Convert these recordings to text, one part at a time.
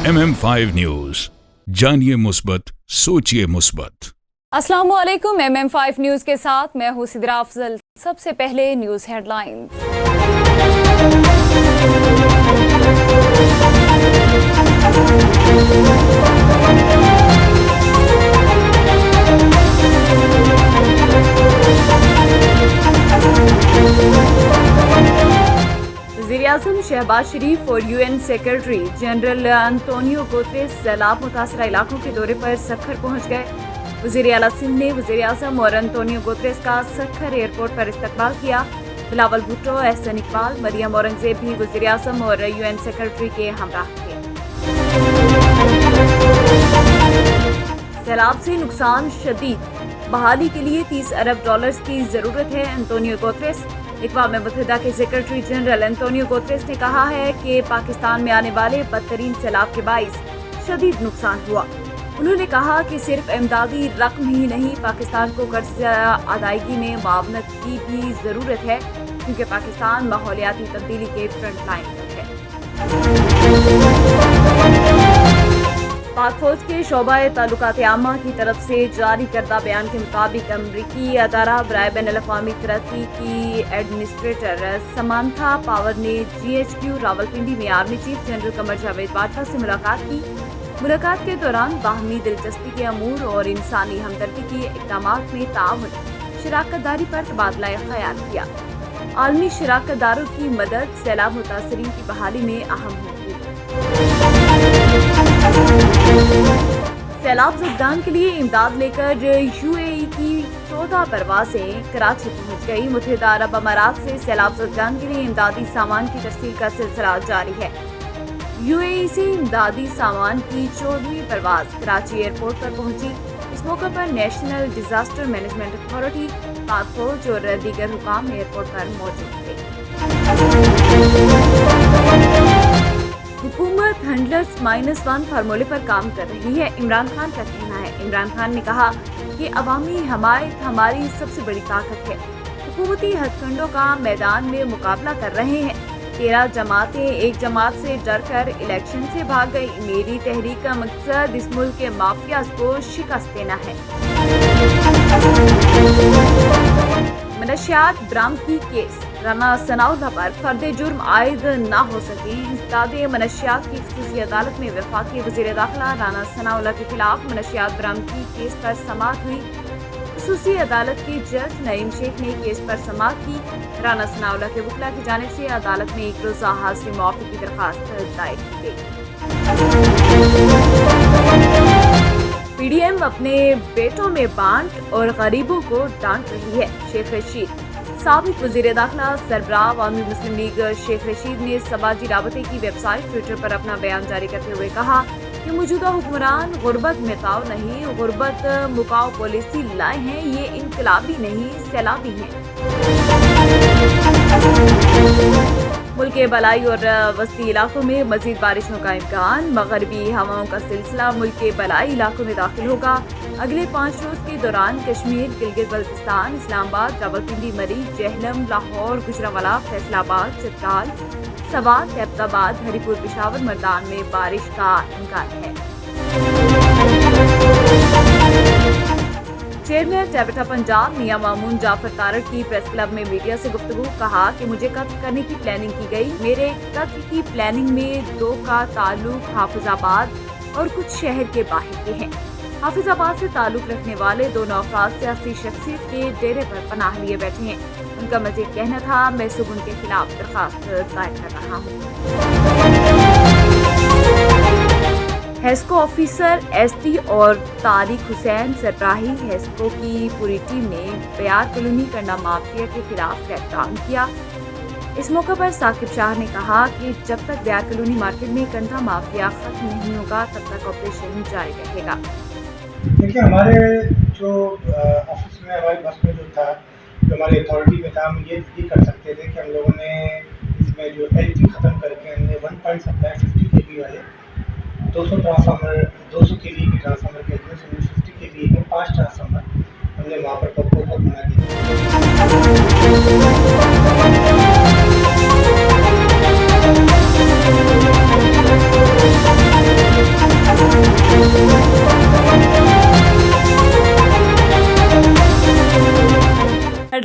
MM5 news, जानिए मुस्बत, सोचिए मुस्बत। अस्सलाम वालेकुम। MM5 न्यूज के साथ मैं हूं सिद्रा अफजल। सबसे पहले न्यूज हेडलाइंस। वज़ीर-ए-आज़म शहबाज शरीफ और UN secretary general Antonio Guterres सैलाब मुतासरा इलाकों के दौरे पर सक्खर पहुंच गए। वज़ीर आला सिंध ने वज़ीर-ए-आज़म और अंतोनियो गुतेरेस का सक्खर एयरपोर्ट पर इस्तकबाल किया। बिलावल भुट्टो, एहसन इकबाल, मरियम औरंगजेब भी वज़ीर-ए-आज़म और UN सेक्रेटरी के हमराह थे। सैलाब से नुकसान शदीद, बहाली के लिए $30 अरब की ज़रूरत है। Antonio Guterres. अक़वाम मुत्तहिदा के सेक्रेटरी जनरल अंतोनियो गुतेरेस ने कहा है कि पाकिस्तान में आने वाले बदतरीन सैलाब के बाइस शदीद नुकसान हुआ। उन्होंने कहा कि सिर्फ इमदादी रकम ही नहीं, पाकिस्तान को कर्ज अदायगी में मुआवनत की भी ज़रूरत है, क्योंकि पाकिस्तान माहौलियाती तब्दीली के फ्रंट लाइन पर है। पाक फौज के शोबा ताल्लुकात आमा की तरफ से जारी करदा बयान के मुताबिक अमरीकी अदारा बराए बैनुल-अक़वामी तरक्की की एडमिनिस्ट्रेटर समांथा पावर ने GHQ रावलपिंडी में army chief general Qamar Javed Bajwa से मुलाकात की। मुलाकात के दौरान बाहमी दिलचस्पी के अमूर और इंसानी हमदर्दी के इक़दामात में ताउन, शराकत दारी पर तबादला ख्याल किया। आलमी शराकत दारों की मदद सैलाब मुतासरीन की बहाली में अहम होगी। सैलाब ज़दगान के लिए इमदाद लेकर UAE की 14 परवाजें कराची पहुंच गई। मुत्तहिदा अरब अमारात से सैलाब ज़दगान के लिए इमदादी सामान की तरसील का सिलसिला जारी है। UAE से इमदादी सामान की 14वीं परवाज कराची एयरपोर्ट पर पहुंची। इस मौके पर नेशनल डिजास्टर मैनेजमेंट अथॉरिटी, पाक फौज और दीगर हुकाम एयरपोर्ट पर मौजूद थे। हुकूमत 100-1 फार्मूले पर काम कर रही है, इमरान खान का कहना है। इमरान खान ने कहा कि अवामी हमायत हमारी सबसे बड़ी ताकत है। हुकूमती हथकंडों का मैदान में मुकाबला कर रहे हैं। 13 जमातें एक जमात से डर कर इलेक्शन से भाग गई। मेरी तहरीक का मकसद इस मुल्क के माफिया को शिकस्त देना है। मनशियात बरामदगी केस, राना सनाउल्लाह पर फर्द जुर्म आयद न हो सके। इंसदादे मनशियात की खुसूसी अदालत में वफाकी वज़ीर दाखिला राना सनाउल्लाह के खिलाफ मनशियात बरामदगी केस पर समाअत हुई। खुसूसी अदालत के जज नईम शेख ने केस पर समाअत की। राना सनाउल्लाह के वकील की जानिब से अदालत में एक रोज़ा हाजिरी मुआफ़ी की दरख्वास्त दायर की गई। PDM अपने बेटों में बांट और गरीबों को डांट रही है। शेख रशीद। साबिक वज़ीर दाखिला सरबराह अवामी मुस्लिम लीग शेख रशीद ने समाजी राबते की वेबसाइट ट्विटर पर अपना बयान जारी करते हुए कहा कि मौजूदा हुक्मरान गुर्बत मिटाओ नहीं, गुर्बत मुकाओ पॉलिसी लाए हैं। ये इनकलाबी नहीं, सैलाबी हैं। मुल्क के बलाई और वस्ती इलाकों में मजीद बारिशों का इम्कान। मगरबी हवाओं का सिलसिला मुल्क के बलाई इलाकों में दाखिल होगा। अगले 5 रोज के दौरान कश्मीर, गिलगित बल्तिस्तान, इस्लामाबाद, रावलपिंडी, मरी, जहलम, लाहौर, गुजरांवाला, फैसलाबाद, चित्राल, सवात, एबटाबाद, हरीपुर, पेशावर, मर्दान में बारिश का इम्कान है। चेयरमैन टैबटा पंजाब मियां मामून जाफर तारड़ की प्रेस क्लब में मीडिया से गुफ्तगू। कहा कि मुझे कत्ल करने की प्लानिंग की गई। मेरे कत्ल की प्लानिंग में 2 का ताल्लुक हाफिजाबाद और कुछ शहर के बाहर के हैं। हाफिजाबाद से ताल्लुक रखने वाले 2 अफराद सियासी शख्सियत के डेरे पर पनाह लिए बैठे हैं। उनका मजीद कहना था, मैं सुबह उनके खिलाफ दरखास्त दायर कर रहा हूँ। हेस्को ऑफिसर SD और तारिक हुसैन सरबराही हेस्को की पूरी टीम ने बयार कॉलोनी कंडा माफिया के खिलाफ क्रैकडाउन किया। इस मौके पर साकिब शाह ने कहा कि जब तक बयार कॉलोनी मार्केट में कंधा माफिया खत्म नहीं होगा, तब तक ऑपरेशन जारी रहेगा। देखिए, हमारे जो ऑफिस में, हमारे बस में जो था, जो हमारी अथॉरिटी में था, हम ये कर सकते थे कि हम लोगों ने इसमें जो LT ख़त्म करके हमने 1 पॉइंट सप्लाई 50 kV वाले 200 ट्रांसफार्मर, 200 kV के ट्रांसफार्मर के 50 kV के 5 ट्रांसफार्मर हमने वहाँ पर पप्पो पर बना दिए।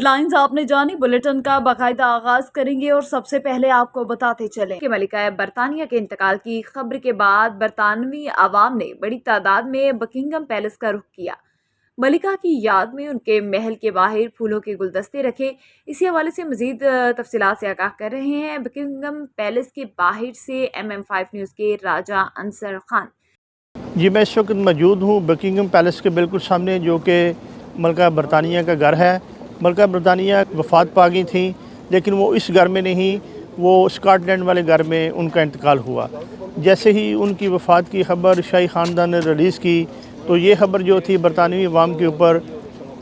हेडलाइंस आपने जानी, बुलेटिन का बाकायदा आगाज करेंगे और सबसे पहले आपको बताते चलें कि मलिका बरतानिया के इंतकाल की खबर के बाद बरतानवी आवाम ने बड़ी तादाद में बकिंगम पैलेस का रुख किया। मलिका की याद में उनके महल के बाहर फूलों के गुलदस्ते रखे। इसी हवाले से मजीद तफसीलात से आगाह कर रहे हैं बकिंगम पैलेस के बाहर से MM5 न्यूज़ के राजा अंसर खान। जी, मैं इस वक्त मौजूद हूँ बकिंगम पैलेस के बिल्कुल सामने, जो कि मलिका बरतानिया का घर है। मलिका बरतानिया वफ़ात पा गई थी, लेकिन वो इस घर में नहीं, वो स्कॉटलैंड वाले घर में उनका इंतकाल हुआ। जैसे ही उनकी वफ़ात की खबर शाही ख़ानदान ने रिलीज़ की तो ये खबर जो थी बरतानवी अवाम के ऊपर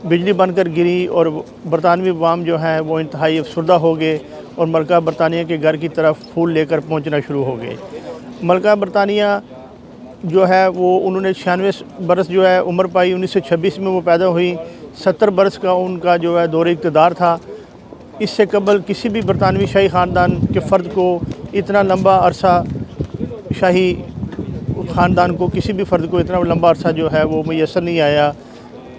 बिजली बनकर गिरी और बरतानवी अवाम जो है वो इंतहाई अफसरदा हो गए और मलिका बरतानिया के घर की तरफ फूल लेकर पहुँचना शुरू हो गए। मलिका बरतानिया जो है वो उन्होंने 96 बरस जो है उम्र पाई। 1926 में वो पैदा हुई। 70 बरस का उनका जो है दौर इक़्तिदार था। इससे कबल किसी भी बरतानवी शाही ख़ानदान के फ़र्द को इतना लंबा अरसा शाही ख़ानदान को किसी भी फ़र्द को इतना लंबा अरसा जो है वो मैसर नहीं आया,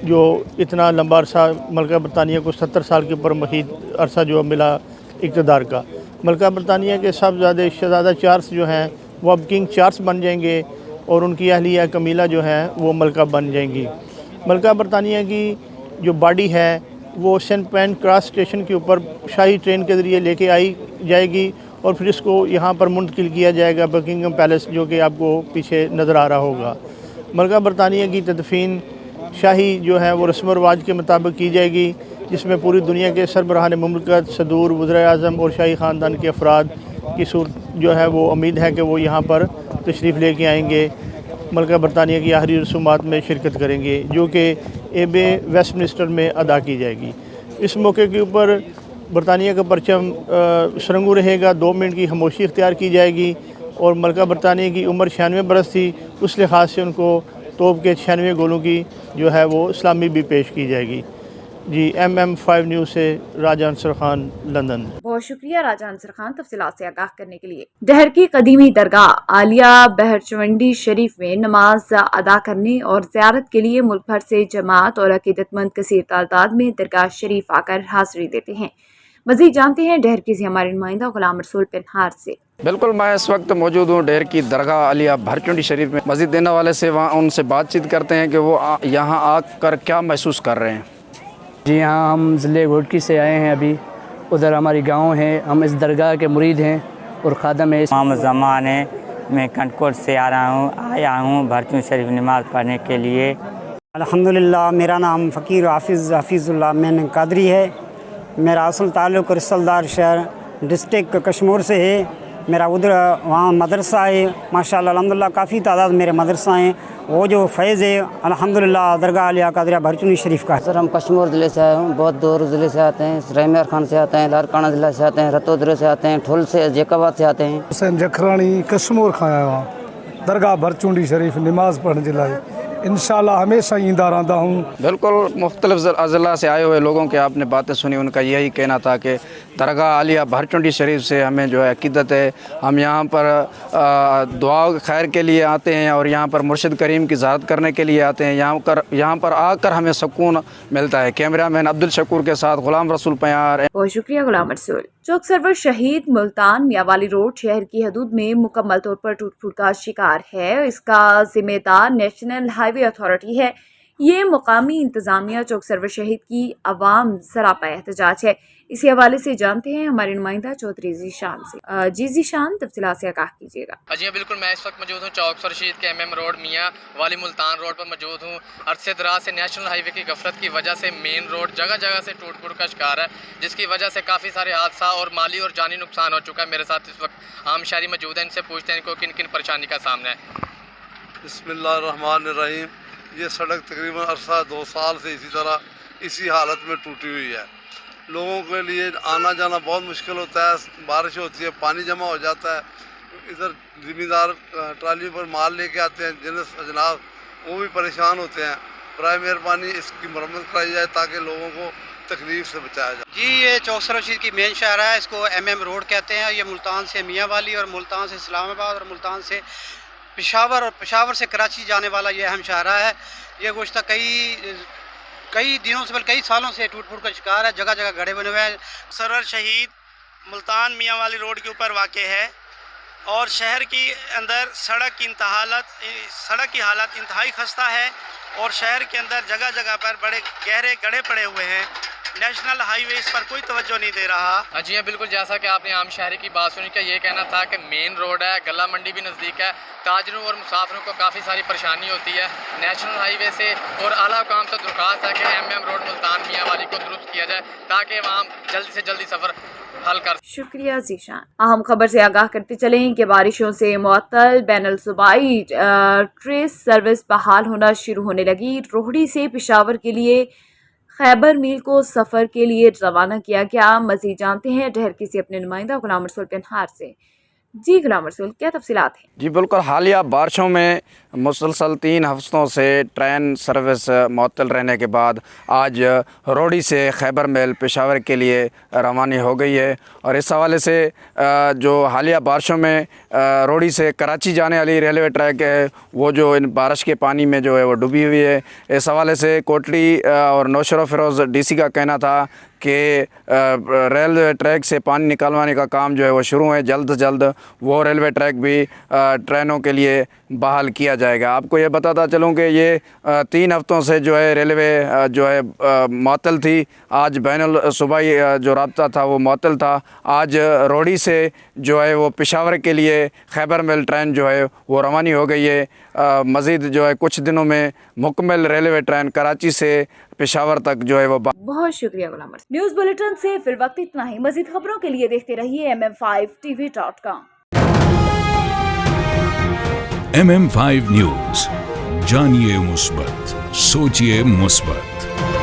जो इतना लंबा अरसा मलिका बरतानिया को 70 साल के ऊपर मज़ीद अरसा जो मिला इक़्तिदार का। मलिका बरतानिया के साहबज़ादे शहज़ादा चार्ल्स जो हैं वो अब किंग चार्ल्स बन जाएंगे और उनकी अहलिया कमीला जो है वो मलिका बन जाएंगी। मलिका बरतानिया की जो बॉडी है वो सेंट पैनक्रास स्टेशन के ऊपर शाही ट्रेन के ज़रिए लेके आई जाएगी और फिर इसको यहाँ पर मुंतकिल किया जाएगा बकिंगम पैलेस, जो कि आपको पीछे नज़र आ रहा होगा। मलिका बरतानिया की तदफीन शाही जो है वो रस्म व रिवाज के मुताबिक की जाएगी, जिसमें पूरी दुनिया के सरबराहान मुमलकत, सदूर, वज़ीर आज़म और शाही ख़ानदान के अफराद की सूरत जो है वो उम्मीद है कि वो यहाँ पर तशरीफ़ लेके आएंगे, मलिका बरतानिया की आखिरी रसूमात में शिरकत करेंगे, जो कि एबे वेस्टमिनिस्टर में अदा की जाएगी। इस मौके के ऊपर बरतानिया का परचम सरंगू रहेगा। 2 मिनट की खामोशी इख्तियार की जाएगी और मलिका बरतानिया की उम्र 96 बरस थी, उस लिहाज से उनको तोप के 96 गोलों की जो है वो इस्लामी भी पेश की जाएगी। जी, MM5 न्यूज़ से राजा अंसर खान, लंदन। बहुत शुक्रिया राजा अंसर खान तफसीलात से आगाह करने के लिए। डहर की कदीमी दरगाह आलिया बहरचवंडी शरीफ में नमाज अदा करने और ज़ियारत के लिए मुल्क भर से जमात और अकीदतमंद कसीर तादाद में दरगाह शरीफ आकर हाज़िरी देते हैं। मज़ीद जानते हैं डहर की हमारे नुमाइंदा गुलाम रसूल पिनहार से। बिल्कुल, मैं इस वक्त मौजूद हूँ डेर की दरगाह आलिया भरचुंडी शरीफ में। मस्जिद देने वाले से वहाँ उनसे बातचीत करते हैं कि वो यहाँ आकर क्या महसूस कर रहे हैं। जी हाँ, हम ज़िले घोटकी से आए हैं। अभी उधर हमारी गांव है। हम इस दरगाह के मुरीद हैं और खादम है। मोहम्मद ज़मान है, मैं कंटकोट से आया हूँ भरचुंडी शरीफ नमाज़ पढ़ने के लिए। अल्हम्दुलिल्लाह, मेरा नाम फ़कीर हाफिज़ुल्लाह मैन कादरी है। मेरा असल ताल्लुक़ रिसलदार शहर डिस्ट्रिक्ट कश्मीर से है। मेरा उधर वहाँ मदरसा है, माशाअल्लाह अल्हम्दुलिल्लाह काफ़ी तादाद मेरे मदरसा हैं। वो जो फैज़ है अल्हम्दुलिल्लाह दरगाह आलिया कादरिया भरचुंडी शरीफ का। सर, हम कश्मीर ज़िले से आए हूँ, बहुत दूर ज़िले से आते हैं। रहमेर खान से आते हैं, लारकाना ज़िला से आते हैं, रतोदरे से आते हैं, ठुल से, जैकाबाद से आते हैं। हुसैन जखरानी कश्मीर खां आया हुआ दरगाह भरचुंडी शरीफ नमाज़ पढ़ने के लिए। इंशाल्लाह हमेशा ईंदा रहता हूँ। बिल्कुल, मुख्तलिफ अज़ला से आए हुए लोगों के आपने बातें सुनी। उनका यही कहना था कि दरगाह आलिया भरचुंडी शरीफ से हमें जो है अक़ीदत है। हम यहाँ पर दुआ खैर के लिए आते हैं और यहाँ पर मुर्शिद करीम की ज़ियारत करने के लिए आते हैं। यहाँ पर आकर हमें सुकून मिलता है। कैमरामैन अब्दुल शकूर के साथ गुलाम रसूल प्यार। बहुत शुक्रिया गुलाम रसूल। चौक सरवर शहीद मुल्तान मियावाली रोड शहर की हदूद में मुकम्मल तौर पर टूट फूट का शिकार है। इसका जिम्मेदार नेशनल हाईवे अथॉरिटी है। ये मुकामी इंतजामिया चौक सरवर शहीद की अवाम सरापा एहतजाज है। इसी हवाले से जानते हैं हमारे नुमाइंदा चौधरी जीशान से। जी जीशान, तफसीलात से आगाह कीजिएगा। जी बिल्कुल, मैं इस वक्त मौजूद हूँ चौक सरवर शहीद के MM रोड मियाँ वाली मुल्तान रोड पर मौजूद हूँ। अरसे दराज से नेशनल हाईवे की गफलत की वजह से मेन रोड जगह जगह से टूट फूट का शिकार है, जिसकी वजह से काफ़ी सारे हादसा और माली और जानी नुकसान हो चुका है। मेरे साथ इस वक्त आम शहरी मौजूद हैं, इनसे पूछते हैं इनको किन किन परेशानी का सामना है। बिस्मिल्लाहिर्रहमानिर्रहीम। ये सड़क तकरीबन अरसा 2 साल से इसी हालत में टूटी हुई है। लोगों के लिए आना जाना बहुत मुश्किल होता है। बारिश होती है, पानी जमा हो जाता है। इधर ज़िम्मेदार ट्राली पर माल लेके आते हैं जनाब, वो भी परेशान होते हैं। बराए मेहरबानी इसकी मरम्मत कराई जाए ताकि लोगों को तकलीफ से बचाया जाए। जी, ये चौक सरवर शहीद की मेन शहर है, इसको MM रोड कहते हैं। ये मुल्तान से मियाँ वाली और मुल्तान से इस्लामाबाद और मुल्तान से पेशावर और पेशावर से कराची जाने वाला ये अहम शाहरा है। ये गुज़श्ता कई दिनों से, बल्कि कई सालों से टूट फूट का शिकार है। जगह जगह गड्ढे बने हुए हैं। सरवर शहीद मुल्तान मियाँ वाली रोड के ऊपर वाक़ है और शहर की अंदर सड़क की हालत इंतहाई खस्ता है और शहर के अंदर जगह जगह पर बड़े गहरे गड्ढे पड़े हुए हैं। नेशनल हाईवे इस पर कोई तवज्जो नहीं दे रहा। जी हाँ, बिल्कुल जैसा कि आपने आम शहरी की बात सुनी, का ये कहना था कि मेन रोड है, गला मंडी भी नज़दीक है, ताजरों और मुसाफिरों को काफ़ी सारी परेशानी होती है। नेशनल हाईवे से और आला हुकाम से दरख्वास्त है कि MM रोड मुल्तान मियाँ वाली को दुरुस्त किया जाए ताकि वहाँ जल्दी से जल्दी सफ़र हल कर। शुक्रिया जीशान। अहम खबर से आगाह करते चलें कि बारिशों से मुअत्तल बैनुल सूबाई ट्रेस सर्विस बहाल होना शुरू होने लगी। रोहड़ी से पेशावर के लिए खैबर मील को सफ़र के लिए रवाना किया गया। मज़ीद जानते हैं डहरकी से अपने नुमाइंदा गुलाम रसूल पेनहार से। जी गुलाम रसूल, क्या तफसीलात हैं? जी बिल्कुल, हालिया बारिशों में मुसलसल 3 हफ्तों से ट्रेन सर्विस मुअत्तल रहने के बाद आज रोहड़ी से खैबर मेल पेशावर के लिए रवानी हो गई है। और इस हवाले से जो हालिया बारिशों में रोहड़ी से कराची जाने वाली रेलवे ट्रैक है वो जो इन बारिश के पानी में जो है वो डूबी हुई है। इस हवाले से कोटड़ी और नौशरो फिरोज़ DC का कहना था कि रेलवे ट्रैक से पानी निकालवाने का काम जो है वो शुरू है। जल्द से जल्द वो रेलवे ट्रैक भी ट्रेनों के लिए बहाल किया जाएगा। आपको ये बताता चलूँ कि ये 3 हफ्तों से जो है रेलवे जो है मुअत्तल थी। आज बैनुल सूबाई जो राब्ता था वो मुअत्तल था। आज रोहड़ी से जो है वो पेशावर के लिए खैबर मेल ट्रेन जो है वो रवानी हो गई है। मज़ीद जो है कुछ दिनों में मुकम्मल रेलवे ट्रेन कराची से पेशावर तक जो है वो। बहुत शुक्रिया गुलाम। न्यूज़ बुलेटिन से फिल वक्त इतना ही। मज़ीद खबरों के लिए देखते रहिए MM5TV.com। MM5 न्यूज़, जानिए मुस्बत, सोचिए मुस्बत।